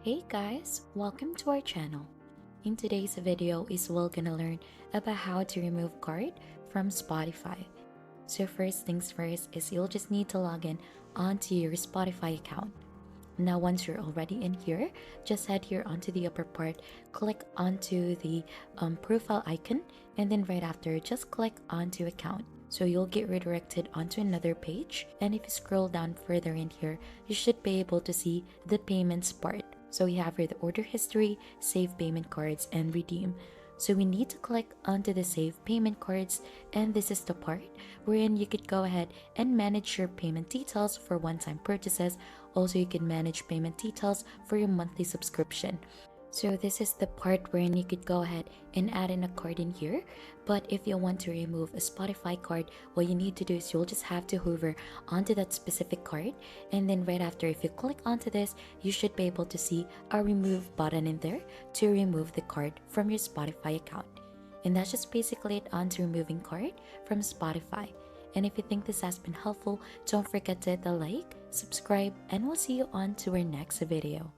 Hey guys, welcome to our channel. In today's video is we're gonna learn about how to remove card from Spotify. So first things first is you'll just need to log in onto your Spotify account. Now once you're already in here, just head here onto the upper part, click onto the profile icon, and then right after just click onto account. So you'll get redirected onto another page, and if you scroll down further in here, you should be able to see the payments part. So we have here the order history, save payment cards, and redeem. So we need to click onto the save payment cards, and this is the part wherein you could go ahead and manage your payment details for one-time purchases. Also, you can manage payment details for your monthly subscription. So this is the part wherein you could go ahead and add in a card in here. But if you want to remove a Spotify card, what you need to do is you'll just have to hover onto that specific card. And then right after, if you click onto this, you should be able to see a remove button in there to remove the card from your Spotify account. And that's just basically it on to removing card from Spotify. And if you think this has been helpful, don't forget to hit the like, subscribe, and we'll see you on to our next video.